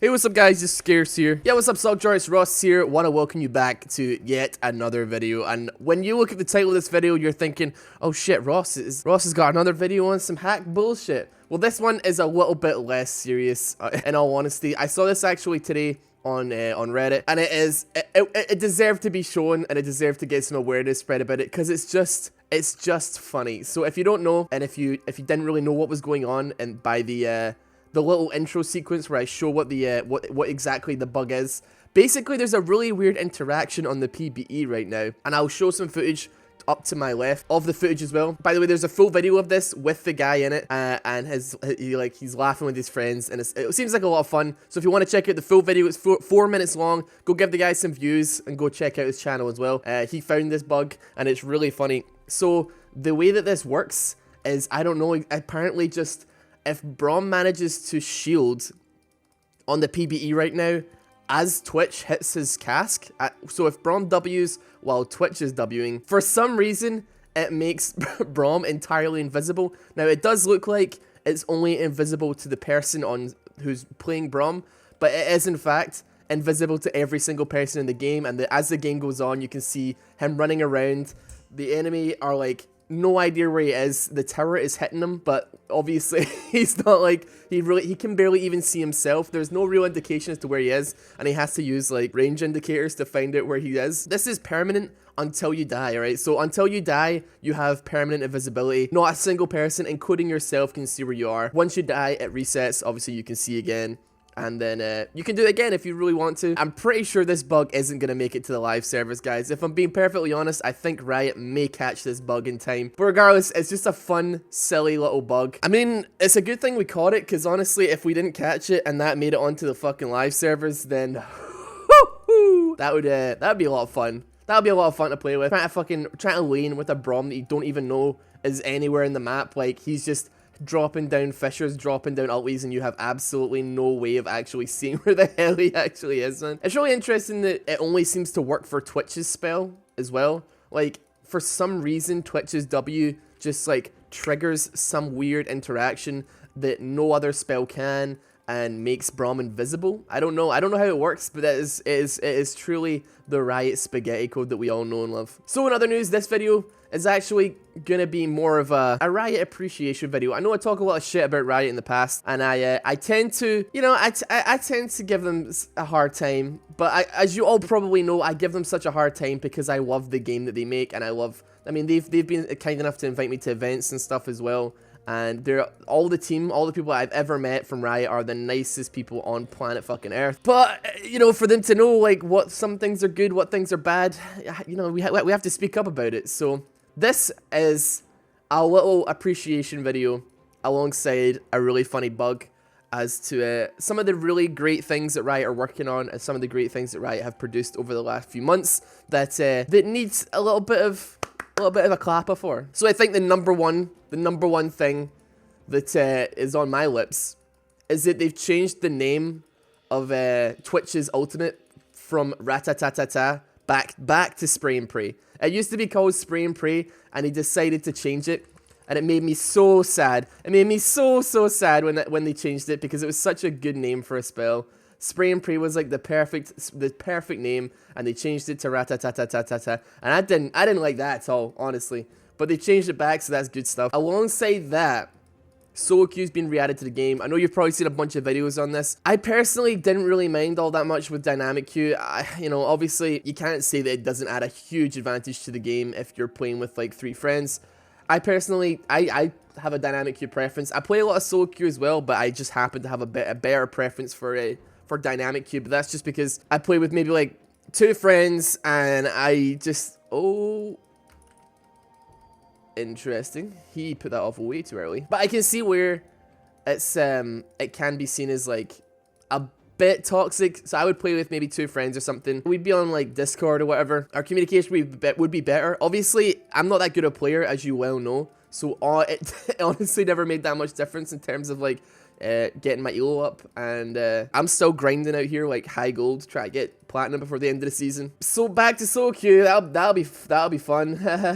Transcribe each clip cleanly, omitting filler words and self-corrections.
Hey, what's up guys, it's Scarce here. Yeah, what's up Sockjar, it's Ross here. Want to welcome you back to yet another video. And when you look at the title of this video, you're thinking, oh shit, Ross has got another video on some hack bullshit. Well, this one is a little bit less serious, in all honesty. I saw this actually today on Reddit, and it deserved to be shown, and it deserved to get some awareness spread about it, because it's just funny. So if you don't know, and if you didn't really know what was going on, and by the little intro sequence where I show what exactly the bug is. Basically, there's a really weird interaction on the PBE right now, and I'll show some footage up to my left of the footage as well. By the way, there's a full video of this with the guy in it, and he's laughing with his friends, and it seems like a lot of fun. So if you want to check out the full video, it's 4 minutes long. Go give the guy some views and go check out his channel as well. He found this bug, and it's really funny. So the way that this works is, I don't know, apparently just if Braum manages to shield on the PBE right now as Twitch hits his cask, so if Braum W's while Twitch is W'ing, for some reason it makes Braum entirely invisible. Now it does look like it's only invisible to the person who's playing Braum, but it is in fact invisible to every single person in the game, and as the game goes on you can see him running around. The enemy are like no idea where he is. The tower is hitting him, but obviously he's not like, he can barely even see himself. There's no real indication as to where he is, and he has to use like range indicators to find out where he is. This is permanent until you die, alright? So until you die, you have permanent invisibility. Not a single person, including yourself, can see where you are. Once you die, it resets. Obviously you can see again. And then you can do it again if you really want to. I'm pretty sure this bug isn't going to make it to the live servers, guys. If I'm being perfectly honest, I think Riot may catch this bug in time. But regardless, it's just a fun, silly little bug. I mean, it's a good thing we caught it, because honestly, if we didn't catch it and that made it onto the fucking live servers, then that would be a lot of fun. That would be a lot of fun to play with. Trying to lane with a Braum that you don't even know is anywhere in the map. Like, he's just dropping down fissures, dropping down ulties, and you have absolutely no way of actually seeing where the hell he actually is, man. It's really interesting that it only seems to work for Twitch's spell as well. Like, for some reason, Twitch's W just like triggers some weird interaction that no other spell can, and makes Braum invisible. I don't know how it works, but it is truly the Riot spaghetti code that we all know and love. So in other news, this video is actually gonna be more of a Riot appreciation video. I know I talk a lot of shit about Riot in the past, and I tend to, you know, I tend to give them a hard time, but as you all probably know, I give them such a hard time because I love the game that they make, and I mean, they've been kind enough to invite me to events and stuff as well. And all the people I've ever met from Riot are the nicest people on planet fucking Earth. But, you know, for them to know, like, what some things are good, what things are bad, you know, we have to speak up about it. So, this is a little appreciation video alongside a really funny bug as to some of the really great things that Riot are working on, and some of the great things that Riot have produced over the last few months that needs a little bit of a clapper for. So I think the number one thing that is on my lips is that they've changed the name of Twitch's ultimate from Ratatatata back to Spray and Pray. It used to be called Spray and Pray, and he decided to change it, and it made me so sad. It made me so sad when they changed it, because it was such a good name for a spell. Spray and Pray was like the perfect name, and they changed it to Ratatatatata, and I didn't like that at all, honestly. But they changed it back, so that's good stuff. Alongside that, solo queue's been re-added to the game. I know you've probably seen a bunch of videos on this. I personally didn't really mind all that much with dynamic queue. You know, obviously you can't say that it doesn't add a huge advantage to the game if you're playing with like 3 friends. I personally, I have a dynamic queue preference. I play a lot of solo queue as well, but I just happen to have a better preference for dynamic queue. But that's just because I play with maybe like 2 friends, and I just, oh, interesting. He put that off way too early. But I can see where it's it can be seen as like a bit toxic. So I would play with maybe 2 friends or something. We'd be on like Discord or whatever. Our communication would be better. Obviously, I'm not that good a player, as you well know. So it honestly never made that much difference in terms of like getting my elo up, and I'm still grinding out here like high gold, try to get platinum before the end of the season. So back to solo queue, that'll be fun.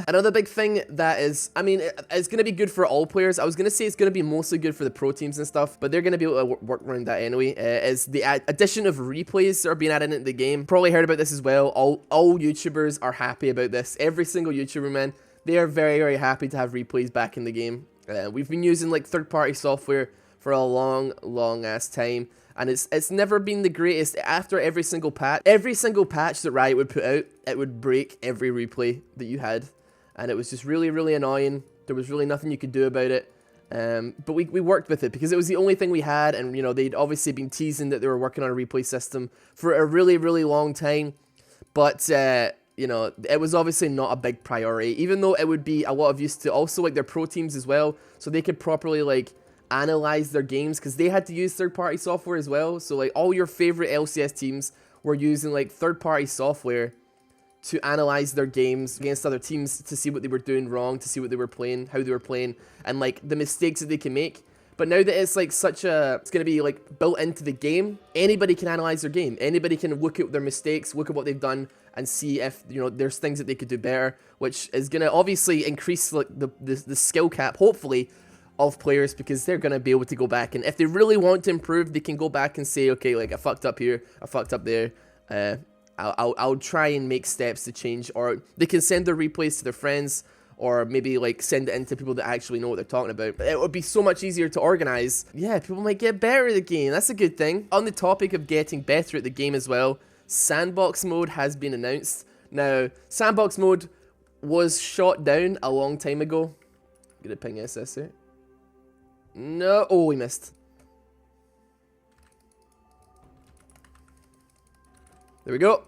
Another big thing that is, I mean, it's gonna be good for all players. I was gonna say it's gonna be mostly good for the pro teams and stuff, but they're gonna be able to work around that anyway. Is the addition of replays that are being added into the game. Probably heard about this as well. All YouTubers are happy about this. Every single YouTuber, man, they are very happy to have replays back in the game. We've been using like third-party software for a long ass time, and it's never been the greatest. After every single patch that Riot would put out, it would break every replay that you had, and it was just really annoying. There was really nothing you could do about it, but we worked with it because it was the only thing we had, and you know, they'd obviously been teasing that they were working on a replay system for a really long time, but you know, it was obviously not a big priority, even though it would be a lot of use to also like their pro teams as well, so they could properly like analyze their games, because they had to use third-party software as well. So like all your favorite LCS teams were using like third-party software to analyze their games against other teams, to see what they were doing wrong, to see what they were playing, how they were playing, and like the mistakes that they can make. But now that it's like it's gonna be like built into the game, anybody can analyze their game. Anybody can look at their mistakes, look at what they've done, and see if, you know, there's things that they could do better, which is gonna obviously increase like the skill cap, hopefully, of players, because they're going to be able to go back, and if they really want to improve, they can go back and say, okay, like I fucked up here, I fucked up there, I'll try and make steps to change. Or they can send their replays to their friends, or maybe like send it into people that actually know what they're talking about. It would be so much easier to organize. Yeah, people might get better at the game. That's a good thing. On the topic of getting better at the game as well, Sandbox mode has been announced. Now, Sandbox mode was shot down a long time ago. Gonna ping SS here. No, oh, we missed. There we go.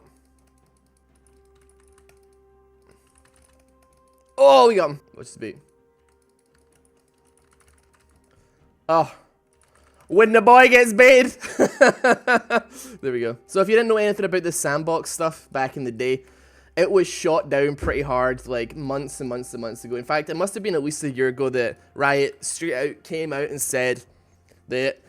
Oh, we got him. Watch this beat. Oh. When the boy gets paid. There we go. So if you didn't know anything about the Sandbox stuff back in the day, it was shot down pretty hard, like months and months ago. In fact, it must have been at least a year ago that Riot straight out came out and said that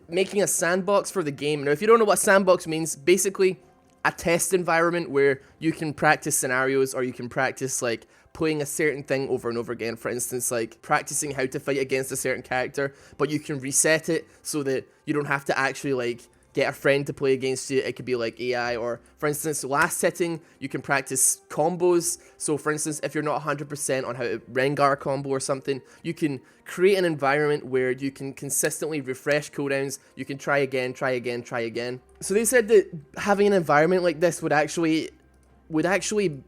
making a sandbox for the game. Now, if you don't know what sandbox means, basically a test environment where you can practice scenarios, or you can practice like playing a certain thing over and over again. For instance, like practicing how to fight against a certain character, but you can reset it so that you don't have to actually like get a friend to play against you. It could be like AI, or for instance, last hitting, you can practice combos. So for instance, if you're not 100% on how to Rengar combo or something, you can create an environment where you can consistently refresh cooldowns. You can try again. So they said that having an environment like this would actually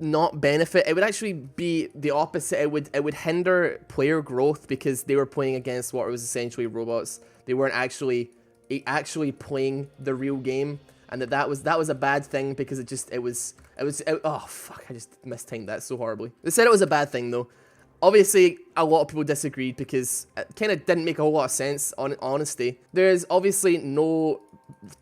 not benefit. It would actually be the opposite. It would hinder player growth, because they were playing against what was essentially robots. They weren't actually playing the real game, and that was a bad thing, because oh fuck, I just mistimed that so horribly. They said it was a bad thing though. Obviously, a lot of people disagreed, because it kind of didn't make a whole lot of sense, on honesty. There's obviously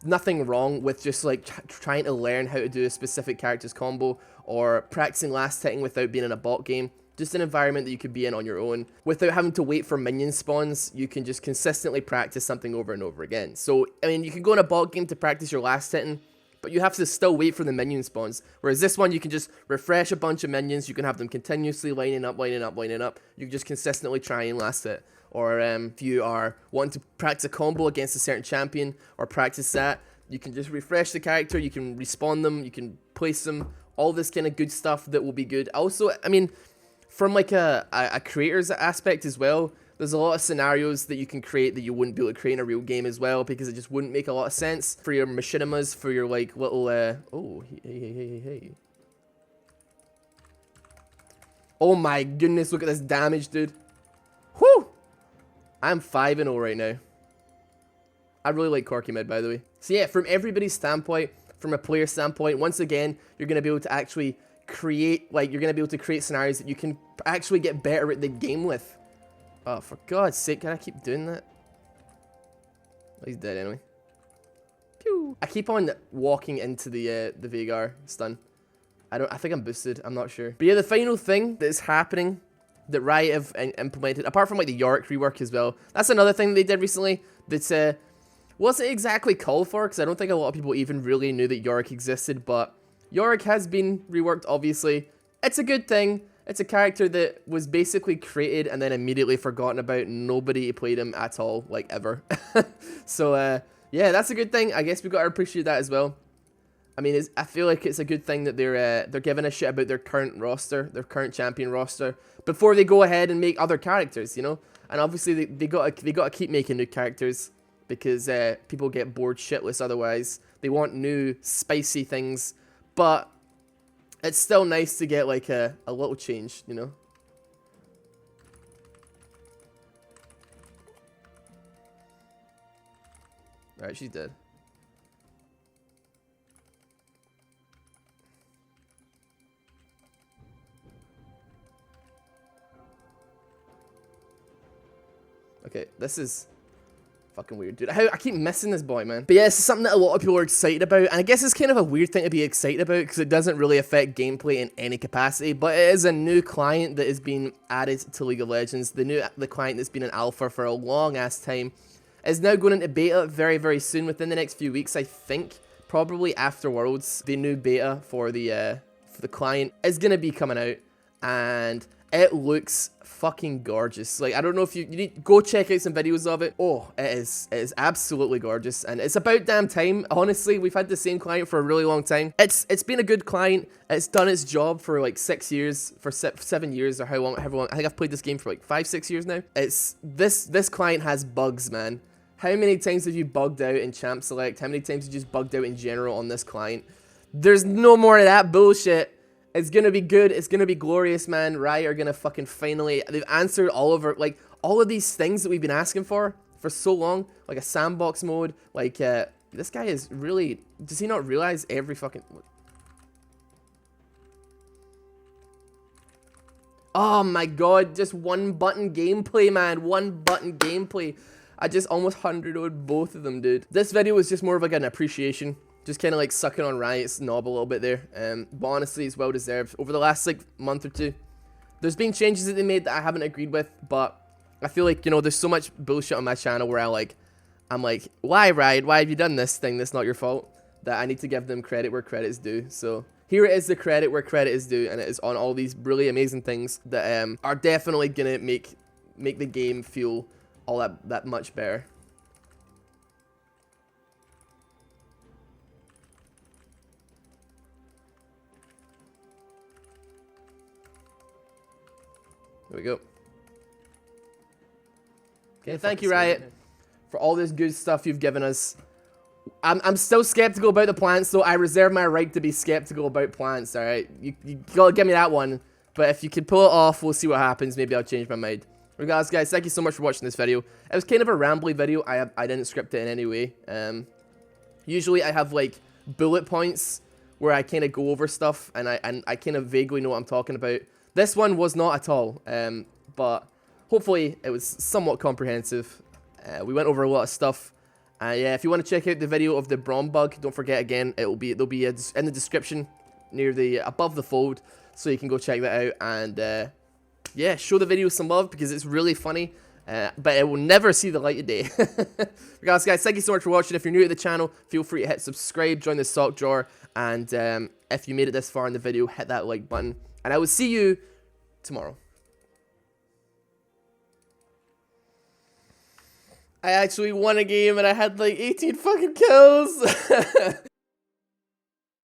nothing wrong with just like trying to learn how to do a specific character's combo, or practicing last hitting without being in a bot game. Just an environment that you could be in on your own without having to wait for minion spawns. You can just consistently practice something over and over again. So, I mean, you can go in a bot game to practice your last hitting, but you have to still wait for the minion spawns. Whereas this one, you can just refresh a bunch of minions. You can have them continuously lining up. You can just consistently try and last hit. Or if you are wanting to practice a combo against a certain champion, or practice that, you can just refresh the character. You can respawn them. You can place them. All this kind of good stuff that will be good. Also, I mean, from like a creator's aspect as well, there's a lot of scenarios that you can create that you wouldn't be able to create in a real game as well, because it just wouldn't make a lot of sense for your machinimas, for your like little oh, hey. Oh my goodness, look at this damage, dude. Whew! I'm 5-0 right now. I really like Corky Mid, by the way. So yeah, from everybody's standpoint, from a player standpoint, once again, you're going to be able to actually create, like, you're going to be able to create scenarios that you can actually get better at the game with. Oh, for God's sake, can I keep doing that? Oh, he's dead anyway. Pew! I keep on walking into the Veigar stun. I think I'm boosted, I'm not sure. But yeah, the final thing that is happening that Riot have implemented, apart from like the Yorick rework as well. That's another thing they did recently that wasn't exactly called for, because I don't think a lot of people even really knew that Yorick existed, but Yorick has been reworked, obviously. It's a good thing. It's a character that was basically created and then immediately forgotten about. Nobody played him at all, like, ever. So, yeah, that's a good thing. I guess we've got to appreciate that as well. I mean, I feel like it's a good thing that they're giving a shit about their current roster, their current champion roster, before they go ahead and make other characters, you know? And obviously, they gotta keep making new characters, because people get bored shitless otherwise. They want new, spicy things, but it's still nice to get, like, a little change, you know? Alright, she's dead. Okay, this is fucking weird, dude. I keep missing this boy, man. But yeah, this is something that a lot of people are excited about, and I guess it's kind of a weird thing to be excited about, because it doesn't really affect gameplay in any capacity, but it is a new client that is being added to League of Legends. The client that's been in alpha for a long-ass time is now going into beta very, very soon, within the next few weeks, I think. Probably after Worlds, the new beta for the client is going to be coming out, and it looks fucking gorgeous. Like, I don't know if you need to go check out some videos of it. Oh, it is absolutely gorgeous, and it's about damn time. Honestly, we've had the same client for a really long time. It's been a good client. It's done its job for like 6 years, for 7 years, or however long. I think I've played this game for like 5-6 years now. This client has bugs, man. How many times have you bugged out in Champ Select? How many times have you just bugged out in general on this client? There's no more of that bullshit. It's gonna be good. It's gonna be glorious, man. Riot are gonna fucking finally... They've answered all of our... Like, all of these things that we've been asking for so long. Like a sandbox mode. Like, this guy is really... Does he not realize every fucking... Oh my god. Just one button gameplay, man. One button gameplay. I just almost 100'd both of them, dude. This video was just more of like an appreciation. Just kind of like sucking on Riot's knob a little bit there. But honestly, it's well deserved. Over the last like month or two, there's been changes that they made that I haven't agreed with, but I feel like, you know, there's so much bullshit on my channel where I'm like, why Riot? Why have you done this thing that's not your fault? That I need to give them credit where credit is due. So here it is, the credit where credit is due, and it is on all these really amazing things that are definitely gonna make the game feel all that much better. There we go. Okay, thank you, Riot, for all this good stuff you've given us. I'm still skeptical about the plants, though. I reserve my right to be skeptical about plants, alright? You gotta give me that one. But if you can pull it off, we'll see what happens. Maybe I'll change my mind. Regardless, guys, thank you so much for watching this video. It was kind of a rambly video. I didn't script it in any way. Usually I have, like, bullet points where I kind of go over stuff, and I kind of vaguely know what I'm talking about. This one was not at all, but hopefully it was somewhat comprehensive. We went over a lot of stuff. Yeah, if you want to check out the video of the Braum bug, don't forget again, there'll be in the description near above the fold, so you can go check that out, and yeah, show the video some love because it's really funny. But it will never see the light of day. Regardless, guys, thank you so much for watching. If you're new to the channel, feel free to hit subscribe, join the sock drawer, and if you made it this far in the video, hit that like button. And I will see you tomorrow. I actually won a game and I had like 18 fucking kills.